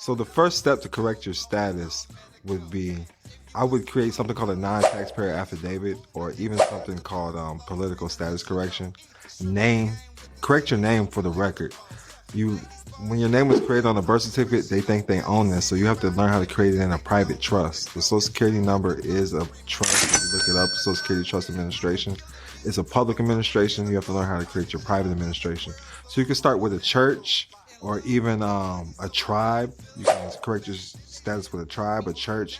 So the first step to correct your status would be, I would create something called a non-taxpayer affidavit, or even something called political status correction. Correct your name for the record. When your name was created on a birth certificate, they think they own this, so you have to learn how to create it in a private trust. The Social Security number is a trust. If you look it up, Social Security Trust Administration. It's a public administration. You have to learn how to create your private administration. So you can start with a church, or even a tribe. You can correct your status with a tribe, a church.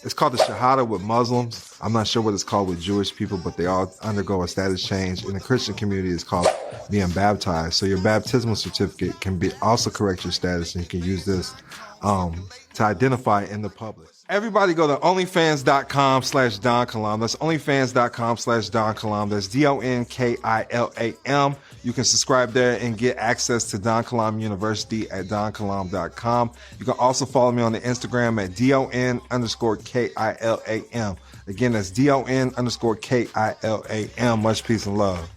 It's called the Shahada with Muslims. I'm not sure what it's called with Jewish people, but they all undergo a status change. In the Christian community, it's called being baptized. So your baptismal certificate can be also correct your status, and you can use this to identify in the public. Everybody go to onlyfans.com/Don Kilam. That's onlyfans.com/Don Kilam. That's DonKilam. You can subscribe there and get access to Don Kilam University at donkilam.com. You can also follow me on the Instagram at DON_KILAM. Again, that's DON_KILAM. Much peace and love.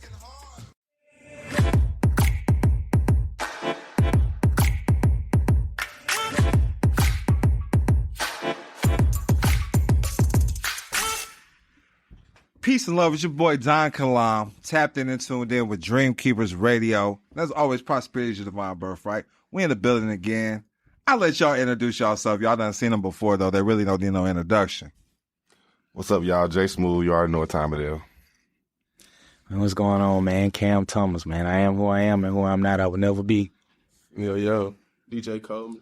Peace and love. It's your boy Don Kilam, tapped in and tuned in with Dream Keepers Radio. As always, prosperity is your divine birthright. We in the building again. I'll let y'all introduce yourself. Y'all done seen them before, though. They really don't need no introduction. What's up, y'all? Jay Smooth. You already know what time it is. What's going on, man? Cam Thomas, man. I am who I am, and who I'm not, I will never be. Yo, DJ Coleman.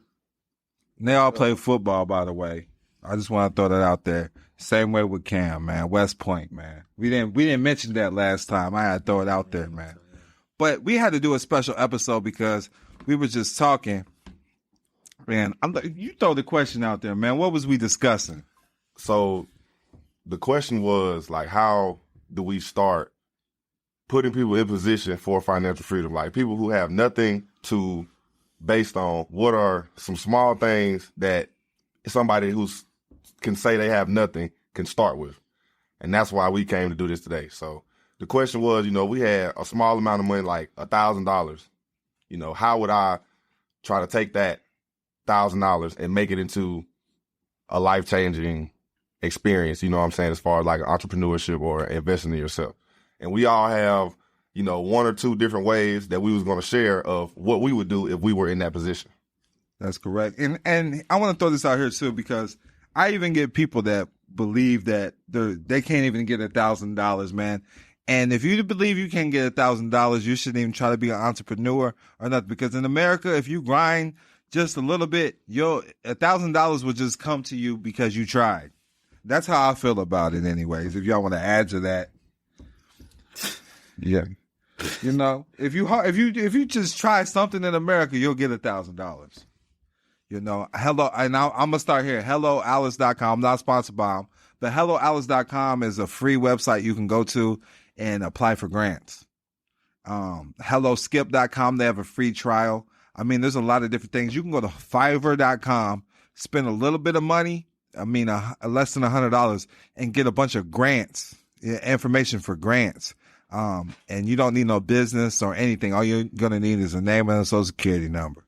And they all play football, by the way. I just want to throw that out there. Same way with Cam, man. West Point, man. We didn't mention that last time. I had to throw it out there, man. But we had to do a special episode because we were just talking. Man, you throw the question out there, man. What was we discussing? So the question was, like, how do we start putting people in position for financial freedom? Like, people who have nothing to based on, what are some small things that somebody who's can say they have nothing can start with. And that's why we came to do this today. So the question was, we had a small amount of money, like $1,000. How would I try to take that $1,000 and make it into a life-changing experience, you know what I'm saying, as far as like entrepreneurship or investing in yourself. And we all have, one or two different ways that we was going to share of what we would do if we were in that position. That's correct. And I want to throw this out here too, because I even get people that believe that they can't even get $1,000, man. And if you believe you can't get $1,000, you shouldn't even try to be an entrepreneur or nothing. Because in America, if you grind just a little bit, $1,000 will just come to you because you tried. That's how I feel about it, anyways. If y'all want to add to that, yeah, if you just try something in America, you'll get $1,000. Hello, and I'm going to start here. HelloAlice.com. I'm not sponsored by them, but HelloAlice.com is a free website you can go to and apply for grants. HelloSkip.com, they have a free trial. I mean, there's a lot of different things. You can go to Fiverr.com, spend a little bit of money, less than $100, and get a bunch of grants, information for grants. And you don't need no business or anything. All you're going to need is a name and a social security number.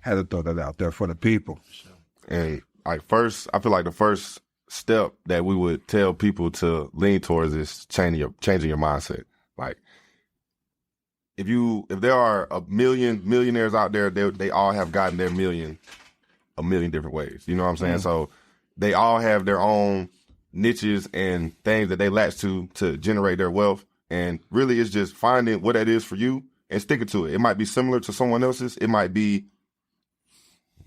Had to throw that out there for the people. And I feel like the first step that we would tell people to lean towards is changing your mindset. Like, if there are a million millionaires out there, they all have gotten their million a million different ways. You know what I'm saying? Mm-hmm. So they all have their own niches and things that they latch to generate their wealth. And really, it's just finding what that is for you and sticking to it. It might be similar to someone else's. It might be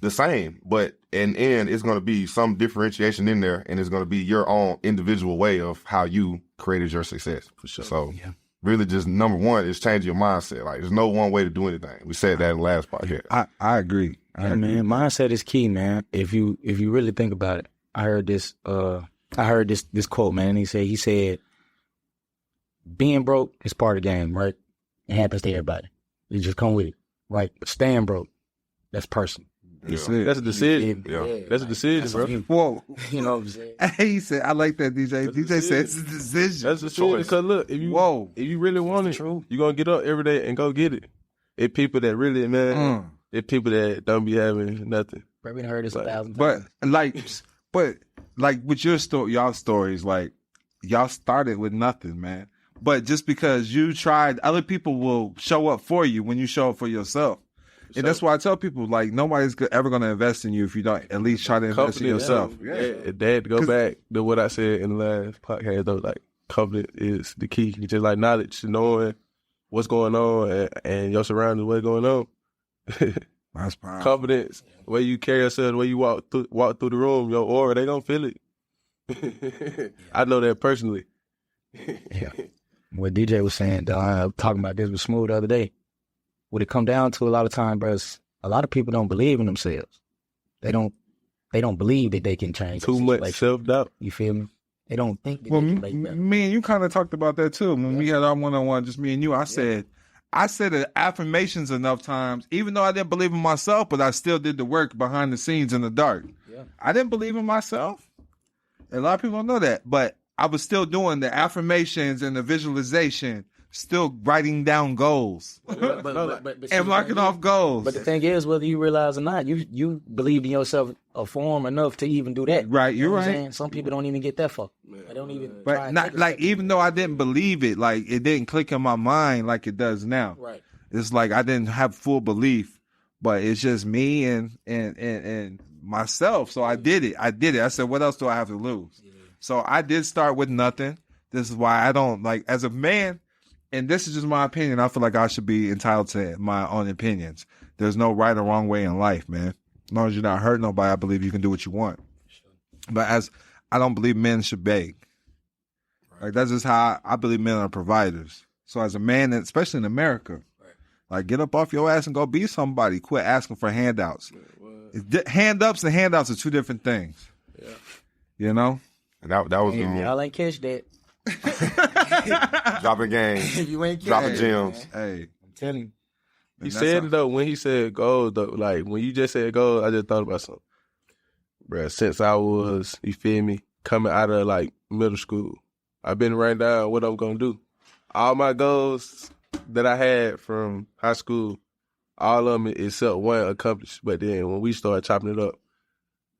the same, but in the end, it's going to be some differentiation in there, and it's going to be your own individual way of how you created your success. For sure. So really just number one is changing your mindset. Like, there's no one way to do anything. We said that in the last part here. I agree. Man, mindset is key, man. If you really think about it, I heard this quote, man. He said, being broke is part of the game, right? It happens to everybody. You just come with it, right? But staying broke, that's personal. Yeah. That's a decision. That's a decision, bro. Whoa. You know what I'm saying? He said, I like that, DJ. DJ said it's a decision. That's a decision. Because look, if you really want it, you're going to get up every day and go get it. It's people that really, man, There's people that don't be having nothing. Probably heard this 1,000 But times. like with your y'all stories, like y'all started with nothing, man. But just because you tried, other people will show up for you when you show up for yourself. And that's why I tell people, like, nobody's ever going to invest in you if you don't at least try to invest in yourself. Yeah. Dad, go back to what I said in the last podcast, though. Like, confidence is the key. You just like knowledge, knowing what's going on and your surroundings, what's going on. That's powerful. Confidence, the way you carry yourself, the way you walk through the room, your aura, they gonna feel it. I know that personally. Yeah. What DJ was saying, talking about this with Smooth the other day. What it come down to a lot of time, bro, is a lot of people don't believe in themselves. They don't believe that they can change. Too much self-doubt. You feel me? They don't think that Well, they can make better. me and you kind of talked about that too. When we had our one-on-one, just me and you, I said the affirmations enough times, even though I didn't believe in myself, but I still did the work behind the scenes in the dark. Yeah. I didn't believe in myself. A lot of people don't know that, but I was still doing the affirmations and the visualization, still writing down goals and marking off goals. But the thing is, whether you realize or not, you believed in yourself a form enough to even do that. Right, you're You know what I'm right. saying? Some people don't even get that far. They don't even. try But and not take a like, step. even though I didn't believe it, like it didn't click in my mind like it does now. Right. It's like I didn't have full belief, but it's just me and myself. So I did it. I said, what else do I have to lose? Yeah. So I did start with nothing. This is why I don't like, as a man, and this is just my opinion, I feel like I should be entitled to my own opinions. There's no right or wrong way in life, man. As long as you're not hurting nobody, I believe you can do what you want. Sure. But I don't believe men should beg. Right. Like that's just how I believe men are providers. So as a man, especially in America, like, get up off your ass and go be somebody. Quit asking for handouts. Hand-ups and handouts are two different things. Yeah. You know? And that was Y'all ain't catch that. dropping games, You ain't dropping gems. Hey. I'm telling you. He said it, though, when he said goals, though. Like, when you just said goals, I just thought about something. Bruh, since I was, you feel me, coming out of, like, middle school, I've been writing down what I'm going to do. All my goals that I had from high school, all of them except one accomplished. But then when we started chopping it up,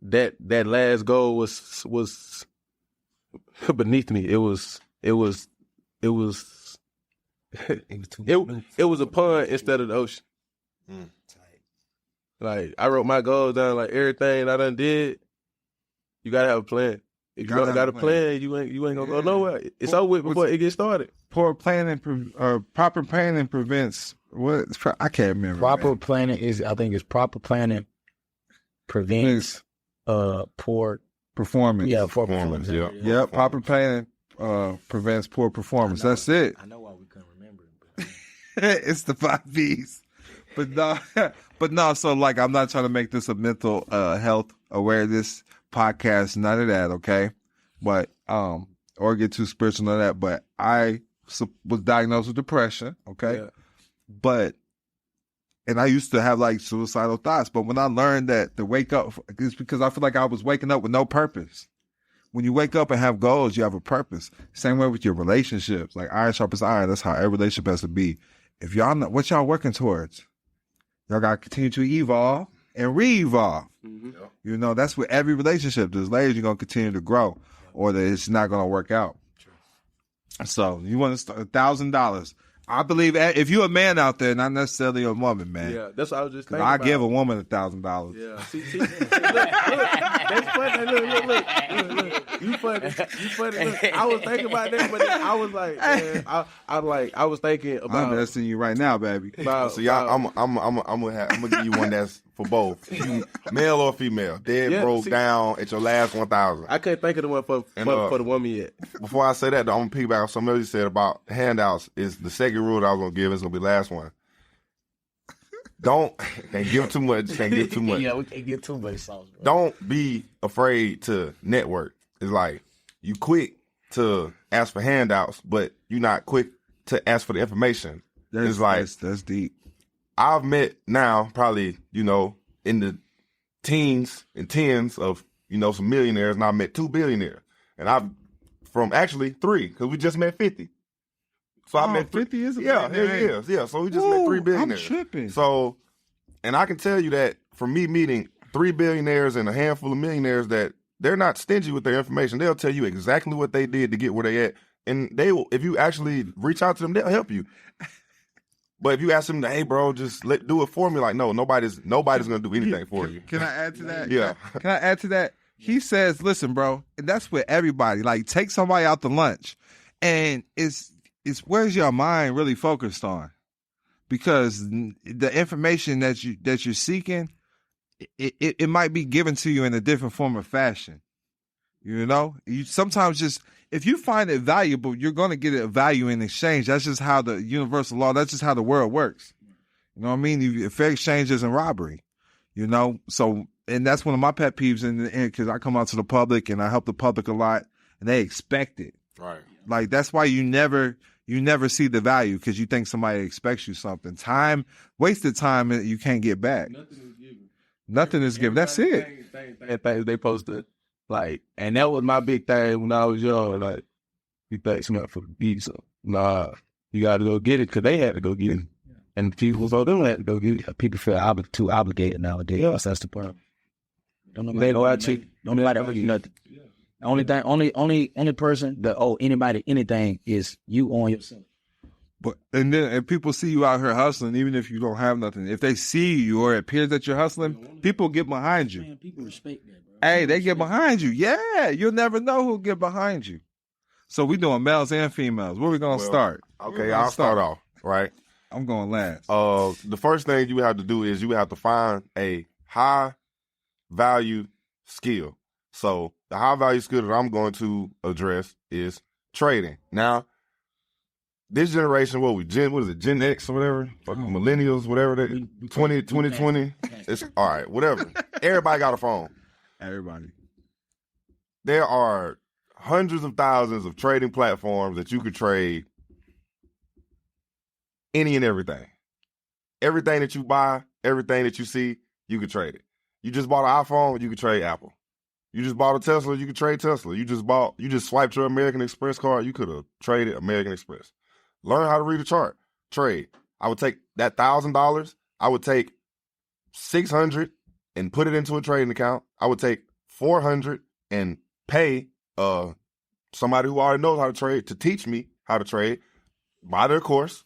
that last goal was beneath me. It was a pond instead of the ocean. Like, I wrote my goals down, like everything I done did. You gotta have a plan. If you don't got a plan, you ain't gonna go nowhere. It's over with before it gets started. Poor planning, proper planning prevents what? I can't remember. Proper planning is, I think, proper planning prevents poor performance. Yeah, poor performance. Yeah. Yeah, proper planning prevents poor performance. That's it. I know why we couldn't remember it. It's the 5 B's. But no, so like I'm not trying to make this a mental health awareness podcast, none of that, okay? But or get too spiritual on that, but I was diagnosed with depression, okay? Yeah. But and I used to have like suicidal thoughts, but when I learned that to wake up, it's because I feel like I was waking up with no purpose. When you wake up and have goals, you have a purpose. Same way with your relationships, like iron sharpens iron. That's how every relationship has to be. If y'all not, what y'all working towards, y'all gotta continue to evolve and re-evolve. Mm-hmm. You know, that's with every relationship. There's layers you're gonna continue to grow, or that it's not gonna work out. True. So you want to start $1,000. I believe if you're a man out there, not necessarily a woman, man. Yeah, that's what I was just thinking. I give a woman $1,000. Yeah, see, look, that's funny. Look, you funny. Look, I was thinking about that, but then I was like, man, I was thinking about. I'm investing in you right now, baby. So y'all, I'm gonna give you one that's for both, male or female. Dead broke down at your last 1,000. I couldn't think of the one for the woman yet. Before I say that, though, I'm gonna piggyback off something else you said about handouts. Is the second rule that I was gonna give is gonna be the last one. Can't give too much. Can't give too much. Yeah, we can't get too much sauce, bro. Don't be afraid to network. It's like you quick to ask for handouts, but you're not quick to ask for the information. That's deep. I've met now probably, in the teens and tens of, some millionaires, and I met 2 billionaires. And I've from actually 3, because we just met 50. So I met 50 is a yeah, billionaire. yeah. So we just met 3 billionaires. I'm tripping. So And I can tell you that from me meeting 3 billionaires and a handful of millionaires that they're not stingy with their information. They'll tell you exactly what they did to get where they at. And they will, if you actually reach out to them, they'll help you. But if you ask them, hey, bro, just do it for me, like, no, nobody's going to do anything for you. Can I add to that? Yeah. Can I add to that? He says, listen, bro, and that's with everybody. Like, take somebody out to lunch, and it's where's your mind really focused on? Because the information that you're seeking, it might be given to you in a different form of fashion. You know, you sometimes just, if you find it valuable, you're going to get a value in exchange. That's just how the universal law, that's just how the world works. You know what I mean? Fair exchange isn't robbery, you know? So, and that's one of my pet peeves because I come out to the public and I help the public a lot and they expect it. Right. Like, that's why you never see the value, because you think somebody expects you something. Wasted time you can't get back. Nothing is given. That's it. Things they posted. Like, and that was my big thing when I was young. Like, you think somebody for the beat, so nah, you got to go get it, because they had to go get it, and people so them had to go get it. People feel too obligated nowadays. Yeah. That's the problem. Don't nobody ever do nothing. The only person that owe anybody anything is you on yourself. But and people see you out here hustling, even if you don't have nothing. If they see you or it appears that you're hustling, people get behind you. Man, people respect that, bro. Hey, they get behind you. Yeah, you'll never know who'll get behind you. So we doing males and females. Where we gonna start? Okay, I'll start off, right? I'm going last. The first thing you have to do is you have to find a high value skill. So the high value skill that I'm going to address is trading. Now, this generation, what is it, Gen X or whatever? Millennials, whatever that 2020. It's all right, whatever. Everybody got a phone. Everybody. There are hundreds of thousands of trading platforms that you could trade any and everything. Everything that you buy, everything that you see, you could trade it. You just bought an iPhone, you could trade Apple. You just bought a Tesla, you could trade Tesla. You just swiped your American Express card, you could have traded American Express. Learn how to read a chart. Trade. I would take that $1,000. I would take $600 and put it into a trading account. I would take $400 and pay somebody who already knows how to trade to teach me how to trade. Buy their course,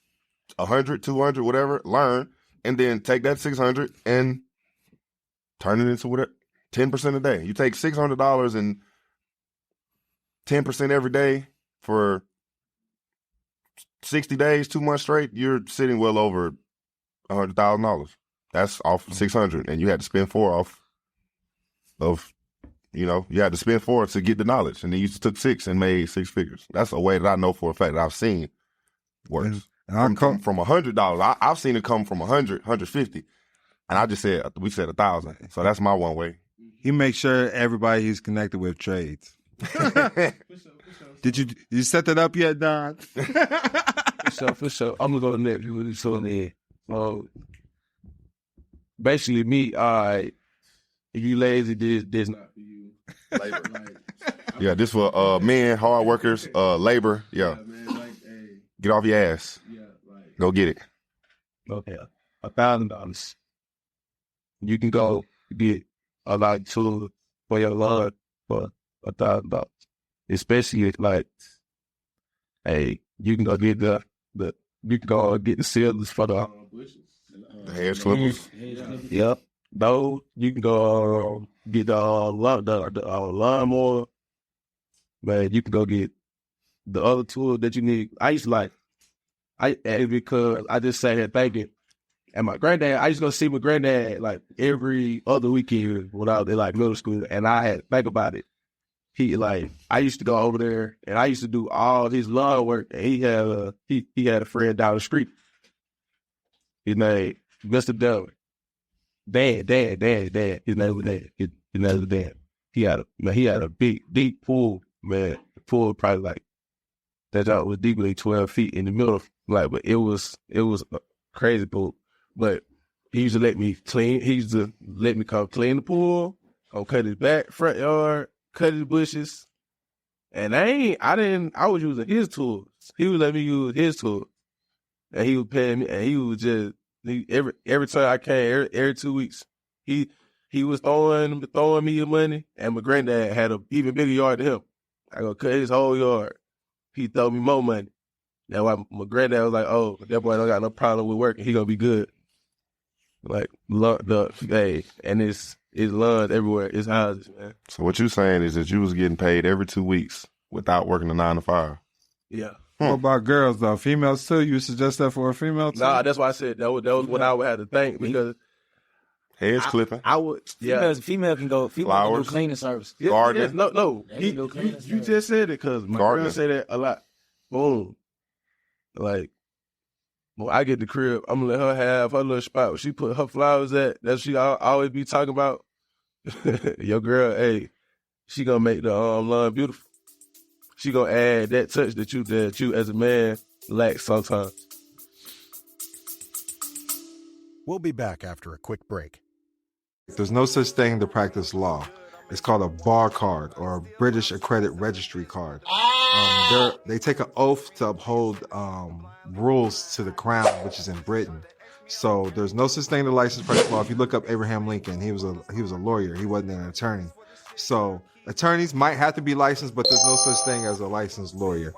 $100, $200, whatever. Learn, and then take that $600 and turn it into whatever 10% a day. You take $600 and 10% every day for 60 days, 2 months straight, you're sitting well over $100,000. That's off 600, and you had to spend 4 off of, you had to spend 4 to get the knowledge, and then you took 6 and made 6 figures. That's a way that I know for a fact that I've seen works. And from $100, I've seen it come from 100, 150, and I just said, we said 1,000. So that's my one way. He makes sure everybody he's connected with trades. Did you set that up yet, Don? For sure. I'm gonna go next. Basically, me. If you lazy, this not for you. Labor, yeah, this for men, hard workers, labor. Yeah, man, get off your ass. Yeah, go get it. Okay, $1,000. You can go get a lot of tools for your lawn for $1,000. Especially if you can go get the sealers for the hair clippers. Yep. Those you can go get the lawnmower. Man, you can go get the other tools that you need. I used to because I just sat here thinking. And my granddad, I used to go see my granddad every other weekend when I was in middle school, and I had to think about it. I used to go over there and I used to do all his lawn work, and he had a friend down the street. His name, Mr. Dillon. Dad. His name was Dad. His name was Dad. He had a big, deep pool, man. The pool probably that job was deeply 12 feet in the middle. But it was a crazy pool. But he used to let me clean. He used to let me come clean the pool, go cut his back, front yard, cut his bushes. And I was using his tools. He would let me use his tools. And he was paying me, and he was just Every time I came, every 2 weeks, he was throwing me the money, and my granddad had an even bigger yard than him. I go cut his whole yard. He throw me more money. That's why my granddad was like, "Oh, that boy don't got no problem with working. He gonna be good." Like and it's lawns everywhere. It's houses, man. So what you saying is that you was getting paid every 2 weeks without working a 9 to 5. Yeah. What about girls though? Females too? You suggest that for a female too? Nah, that's why I said that was what I would have to think because Heads clipping. I would. Yeah. Female can go. Female can do Flowers. cleaning service. Gardening. No. They can do cleaning You service. just said it because my Gardening. girl say that a lot. Boom. Like, when I get the crib, I'm gonna let her have her little spot where she put her flowers at. That's she always be talking about. Your girl, hey, she gonna make the lawn beautiful. She gonna add that touch that you as a man lack sometimes. We'll be back after a quick break. There's no such thing to practice law. It's called a bar card or a British accredited registry card. They take an oath to uphold rules to the crown, which is in Britain. So there's no such thing to licensed practice law. If you look up Abraham Lincoln, he was a lawyer. He wasn't an attorney. So attorneys might have to be licensed, but there's no such thing as a licensed lawyer.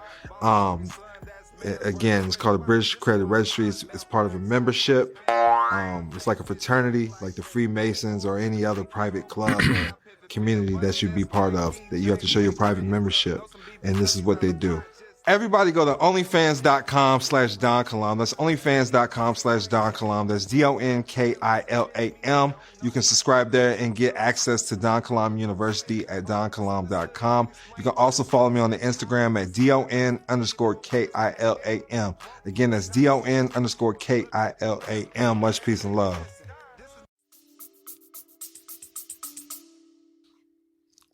Again, it's called a British accredited registry. It's part of a membership. It's like a fraternity, like the Freemasons or any other private club or community that you'd be part of, that you have to show your private membership. And this is what they do. Everybody go to onlyfans.com/Don Kilam. That's onlyfans.com/Don Kilam. That's DonKilam. You can subscribe there and get access to Don Kilam University at donkilam.com. You can also follow me on the Instagram at DON_KILAM. Again, that's DON_KILAM. Much peace and love.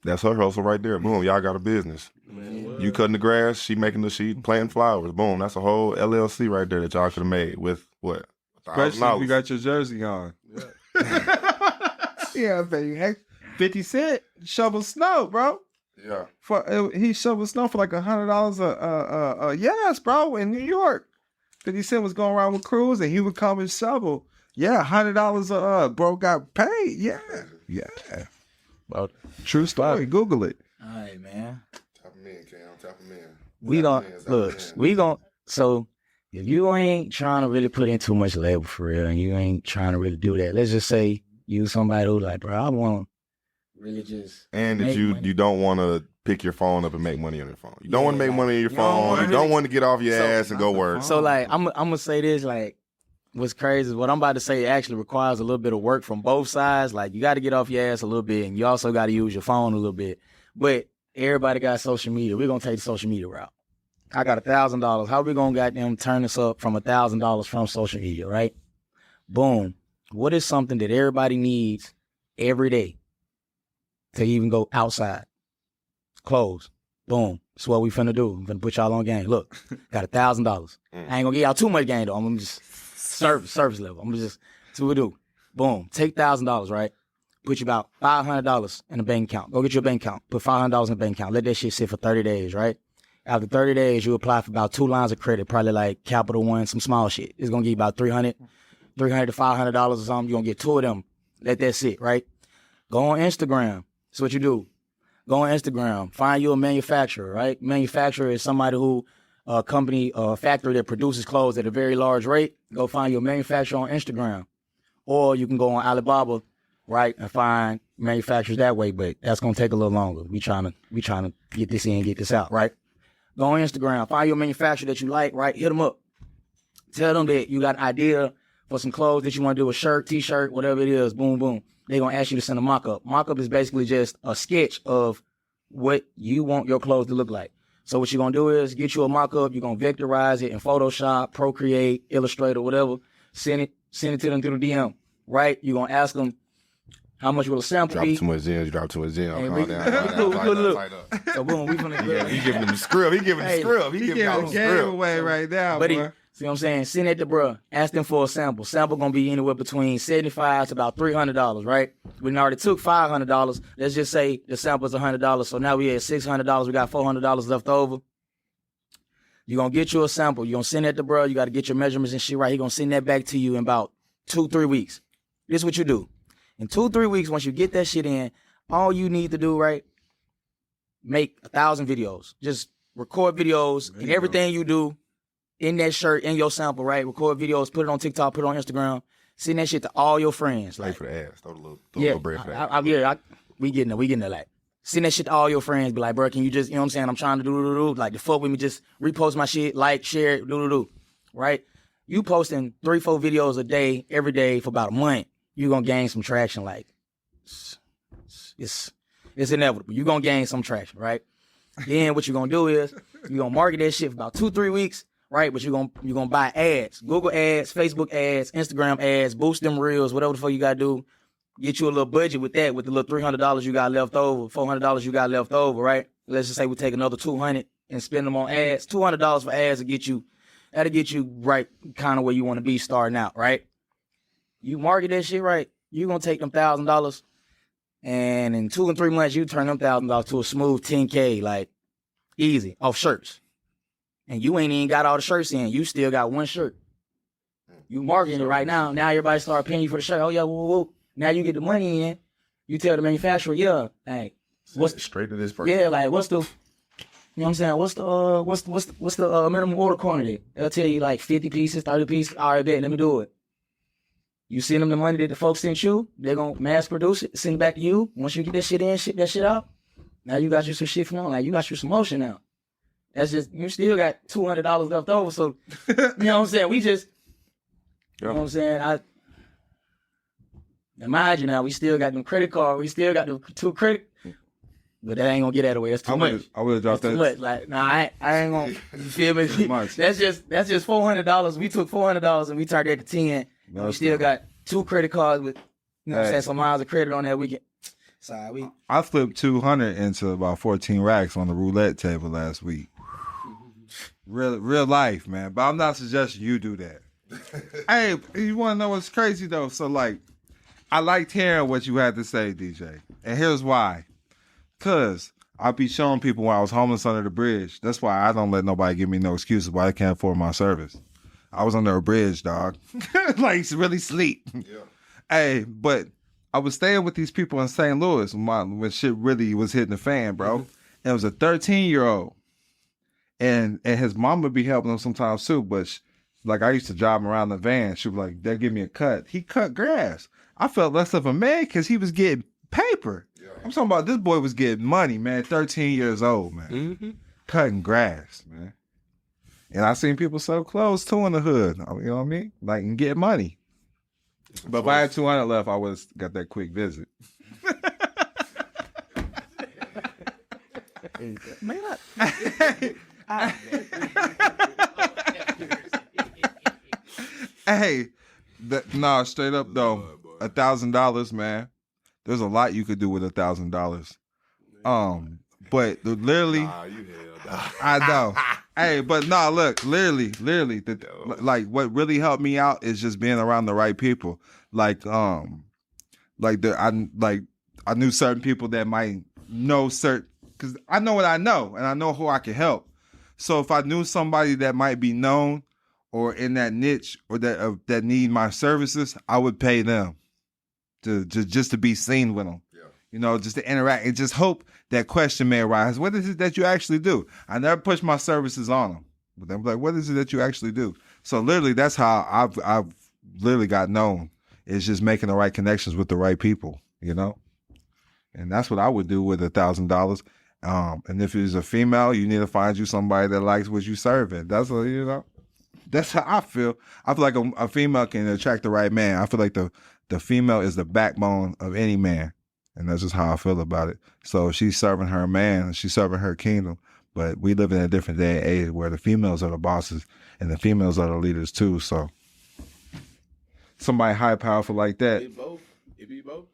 That's her hustle right there. Boom, y'all got a business. You cutting the grass, she planting flowers. Boom, that's a whole LLC right there that y'all could have made with what? Especially if you got your jersey on. Yeah, baby. 50 Cent shovel snow, bro. Yeah. He shoveled snow for like $100 yes, bro, in New York. 50 Cent was going around with crews and he would come and shovel. Yeah, $100 bro got paid. Yeah. True story. Google it. All right, man. Tap him in, Cam. Tap him in. So if you ain't trying to really put in too much labor for real, and you ain't trying to really do that, let's just say you somebody who's like, bro, I want to really just And that make you money. don't want to pick your phone up and make money on your phone. You don't want to make money on your you don't phone. wanna You don't really- want to get off your ass and go work. So like I'm gonna say this, like what's crazy is what I'm about to say actually requires a little bit of work from both sides. Like you got to get off your ass a little bit, and you also got to use your phone a little bit. But everybody got social media. We're gonna take the social media route. I got $1,000. How we gonna goddamn turn this up from $1,000 from social media, right? Boom. What is something that everybody needs every day to even go outside? Clothes. Boom. That's what we finna do. I'm finna put y'all on game. Look, got $1,000. I ain't gonna get y'all too much game though. I'm gonna just service level. I'm just see what we do. Boom. Take $1,000, right? Put you about $500 in a bank account. Go get your bank account. Put $500 in the bank account. Let that shit sit for 30 days, right? After 30 days, you apply for about 2 lines of credit, probably like Capital One, some small shit. It's gonna give you about $300 to $500 or something. You're gonna get 2 of them. Let that sit, right? Go on Instagram. That's what you do. Go on Instagram. Find you a manufacturer, right? Manufacturer is somebody who, a company, a factory that produces clothes at a very large rate. Go find you a manufacturer on Instagram. Or you can go on Alibaba, right, and find manufacturers that way, but that's gonna take a little longer. We trying to get this in, get this out, right? Go on Instagram, find your manufacturer that you like, right? Hit them up. Tell them that you got an idea for some clothes that you want to do, a shirt, t-shirt, whatever it is, boom, boom. They're gonna ask you to send a mock-up. Mock-up is basically just a sketch of what you want your clothes to look like. So what you're gonna do is get you a mock-up, you're gonna vectorize it in Photoshop, Procreate, Illustrator, whatever, send it to them through the DM, right? You're gonna ask them how much will a sample Drop be. too much in. You drop too much in. Hey, Calm we- down. we Calm cool, down, we cool, tight up. So boom, we finna He giving them the script. He giving the Hey, script. He He giving giving y'all the the game script. away right now, But boy. see what I'm saying? Send it to bruh. Ask them for a sample. Sample gonna be anywhere between $75 to about $300, right? We already took $500. Let's just say the sample is $100. So now we at $600. We got $400 left over. You're gonna get you a sample. You're gonna send that to bruh. You gotta get your measurements and shit right. He gonna send that back to you in about 2-3 weeks. This is what you do. In 2-3 weeks, once you get that shit in, all you need to do, right, make 1,000 videos. Just record videos and everything you do in that shirt, in your sample, right? Record videos, put it on TikTok, put it on Instagram, send that shit to all your friends. Pay Like, for the ads. Throw a little bread for that. we getting there. Like, send that shit to all your friends. Be like, bro, can you just, you know what I'm saying? I'm trying to do. Like, the fuck with me, just repost my shit, like, share it, do. Right? You posting 3-4 videos a day, every day for about a month, you're gonna gain some traction. Like, it's inevitable. You're gonna gain some traction, right? Then what you're gonna do is you're gonna market that shit for about 2-3 weeks, right? But you're gonna buy ads, Google ads, Facebook ads, Instagram ads, boost them reels, whatever the fuck you gotta do. Get you a little budget with that, with the little $300 you got left over, $400 you got left over, right? Let's just say we take another $200 and spend them on ads. $200 for ads that'll get you right kind of where you want to be starting out, right? You market that shit right, you're gonna take them $1,000, and in 2 and 3 months, you turn them $1,000 to a smooth 10K, like easy, off shirts. And you ain't even got all the shirts in. You still got one shirt. You marketing it right now. Now everybody start paying you for the shirt. Oh yeah, woo. Now you get the money in. You tell the manufacturer, yeah, hey, what's straight to this person? Yeah, like what's the, you know what I'm saying? What's the minimum order quantity? They'll tell you like 50 pieces, 30 pieces. All right, bet, let me do it. You send them the money that the folks sent you. They're gonna mass produce it, send it back to you. Once you get that shit in, ship that shit out. Now you got you some shit from them. Like you got you some motion now. That's just, you still got $200 left over. So you know what I'm saying? We just, you know what I'm saying? Imagine now, we still got them credit card. We still got the 2 credit. But that ain't gonna get that away. That's too much. I would have dropped That's that. too much. Like, nah, I ain't gonna. You feel me? Too much. That's just $400. We took $400 and we turned that to 10. No, We still got 2 credit cards with, you know what I'm saying, some miles of credit on that weekend. Sorry, I flipped 200 into about 14 racks on the roulette table last week. Real life, man. But I'm not suggesting you do that. Hey, you want to know what's crazy though? So like, I liked hearing what you had to say, DJ, and here's why. Cause I be showing people when I was homeless under the bridge. That's why I don't let nobody give me no excuses why I can't afford my service. I was under a bridge, dog. Like really sleep. Yeah. Hey, but I was staying with these people in St. Louis when shit really was hitting the fan, bro. And it was a 13-year-old. And his mom would be helping him sometimes too, but like I used to drive him around the van. She was like, they'll give me a cut. He cut grass. I felt less of a man because he was getting paper. Yeah. I'm talking about this boy was getting money, man. 13 years old, man. Mm-hmm. Cutting grass, man. And I seen people sell clothes too in the hood. You know what I mean? Like, and get money. But if I had 200 left, I would have got that quick visit. Man, hey, nah, straight up though, $1,000, man. There's a lot you could do with $1,000. But literally, I know. Hey, but no, look, literally, like what really helped me out is just being around the right people. I knew certain people that might know because I know what I know, and I know who I can help. So if I knew somebody that might be known or in that niche or that need my services, I would pay them just to be seen with them. Yeah. You know, just to interact and just hope that question may arise. What is it that you actually do? I never push my services on them, but they're like, what is it that you actually do? So literally, that's how I've literally got known. Is just making the right connections with the right people, you know? And that's what I would do with $1,000. And if it's a female, you need to find you somebody that likes what you serving. That's what, you know, that's how I feel. I feel like a female can attract the right man. I feel like the female is the backbone of any man. And that's just how I feel about it. So she's serving her man, she's serving her kingdom. But we live in a different day and age where the females are the bosses and the females are the leaders too. So somebody high powerful like that. It be both.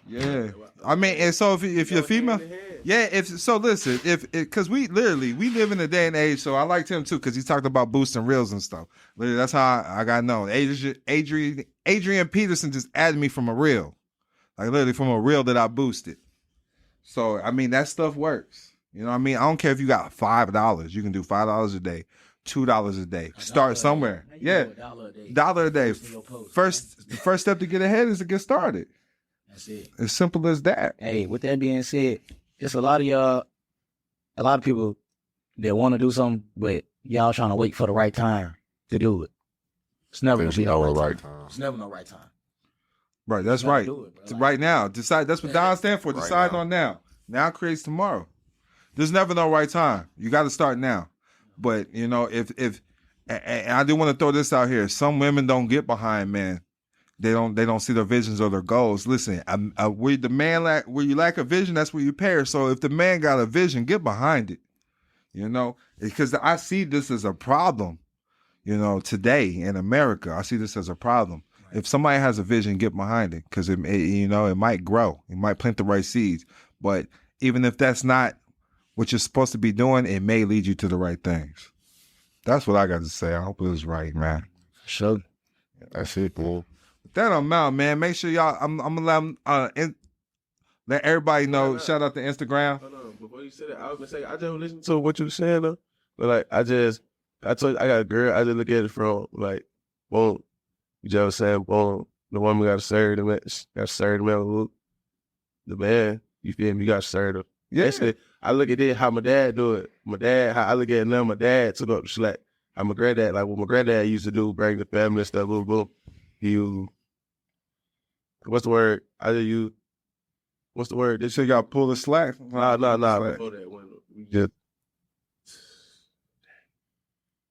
Yeah. I mean, and so if you're female, yeah, listen, because we live in a day and age, so I liked him too, because he talked about boosting reels and stuff. Literally, that's how I got known. Adrian Peterson just added me from a reel. Like literally from a reel that I boosted. So, I mean, that stuff works. You know what I mean? I don't care if you got $5. You can do $5 a day. $2 a day. Start somewhere. Yeah. $1 a day. The first step to get ahead is to get started. That's it. As simple as that. Hey, with that being said, it's a lot of people that want to do something, but y'all trying to wait for the right time to do it. It's never gonna be the right time. It's never no right time. Right, that's right. Right now. Decide. That's what Don stands for. Decide on now. Now creates tomorrow. There's never no right time. You got to start now. But you know, if and I do want to throw this out here. Some women don't get behind men. They don't see their visions or their goals. Listen, where you lack a vision, that's where you perish. So if the man got a vision, get behind it. You know, because I see this as a problem. You know, today in America, I see this as a problem. Right. If somebody has a vision, get behind it, because it might grow. It might plant the right seeds. But even if that's not what you're supposed to be doing, it may lead you to the right things. That's what I got to say. I hope it was right, man. Sure. That's it, cool. With that I'm out, man. Make sure y'all. I'm gonna let everybody know. Shout out to Instagram. Hold on. Before you said it, I was gonna say I just listened to what you were saying though. But like I told you, I got a girl. I just look at it from like, boom. You just was saying, boom. The woman got to serve the man. Got to serve the man. The man, you feel me? You got to serve him. Yeah. Basically, I look at it how my dad do it. How I look at it now, my dad took up the slack. How my granddad, like what my granddad used to do, bring the family and stuff, boom, boom. What's the word? What's the word? They say you got to pull the slack. Nah. Before that, when we just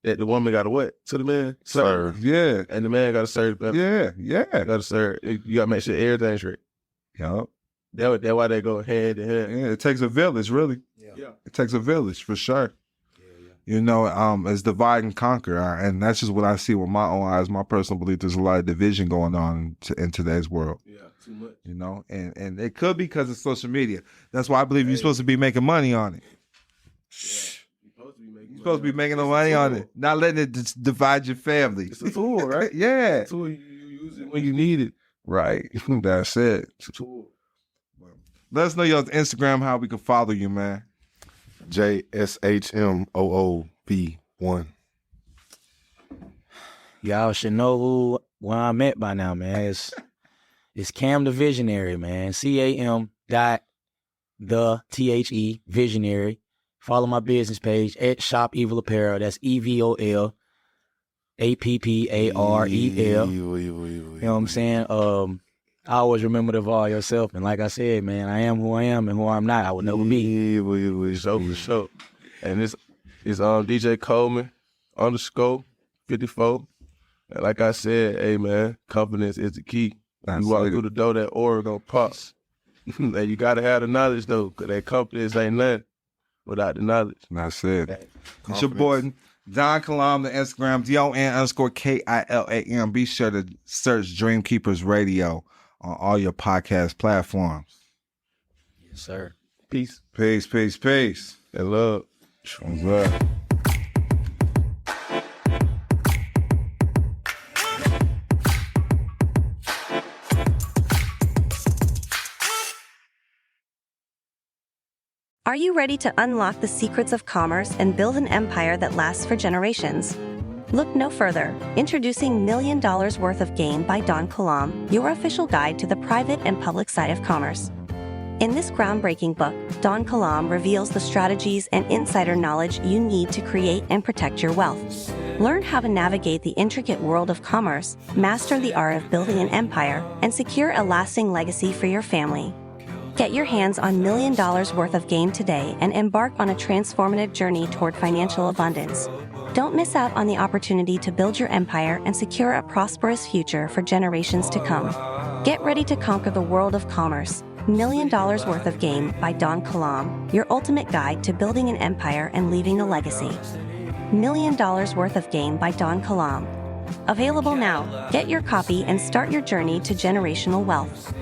that the woman got to what? To the man? Serve. Yeah. And the man got to serve the family. Yeah. Got to serve. You got to make sure everything's right. Yup. That's why they go hand in hand. Yeah, it takes a village, really. Yeah. It takes a village, for sure. Yeah. You know, it's divide and conquer. And that's just what I see with my own eyes. My personal belief, there's a lot of division going on in today's world. Yeah, too much. You know, and it could be because of social media. That's why I believe you're supposed to be making money on it. Yeah. You're supposed to be making no money on it. Not letting it divide your family. It's a tool, right? Yeah. It's a tool. You use it when you need it. Right. That's it. It's a tool. Let us know your Instagram, how we can follow you, man. JSHMOOB1. Y'all should know where I'm at by now, man. It's Cam the Visionary, man. CAM.the Visionary. Follow my business page at Shop Evil Apparel. That's EVOLAPPAREL. You know what I'm saying? I always remember to evolve yourself. And like I said, man, I am who I am, and who I'm not, I will never be. For sure. And it's DJ Coleman _54. And like I said, hey man, confidence is the key. You walk through the door, that aura gonna pop. And you gotta have the knowledge though, cause that confidence ain't nothing without the knowledge. That's it. It's your boy Don Kilam, the Instagram, DON_KILAM. Be sure to search Dream Keepers Radio on all your podcast platforms. Yes, sir. Peace. Peace. And love. What's up? Are you ready to unlock the secrets of commerce and build an empire that lasts for generations? Look no further. Introducing $1 Million Worth of Game by Don Kilam, your official guide to the private and public side of commerce. In this groundbreaking book, Don Kilam reveals the strategies and insider knowledge you need to create and protect your wealth. Learn how to navigate the intricate world of commerce, master the art of building an empire, and secure a lasting legacy for your family. Get your hands on $1 Million Worth of Game today and embark on a transformative journey toward financial abundance. Don't miss out on the opportunity to build your empire and secure a prosperous future for generations to come. Get ready to conquer the world of commerce. $1 Million Worth of Game by Don Kilam, your ultimate guide to building an empire and leaving a legacy. $1 Million Worth of Game by Don Kilam. Available now. Get your copy and start your journey to generational wealth.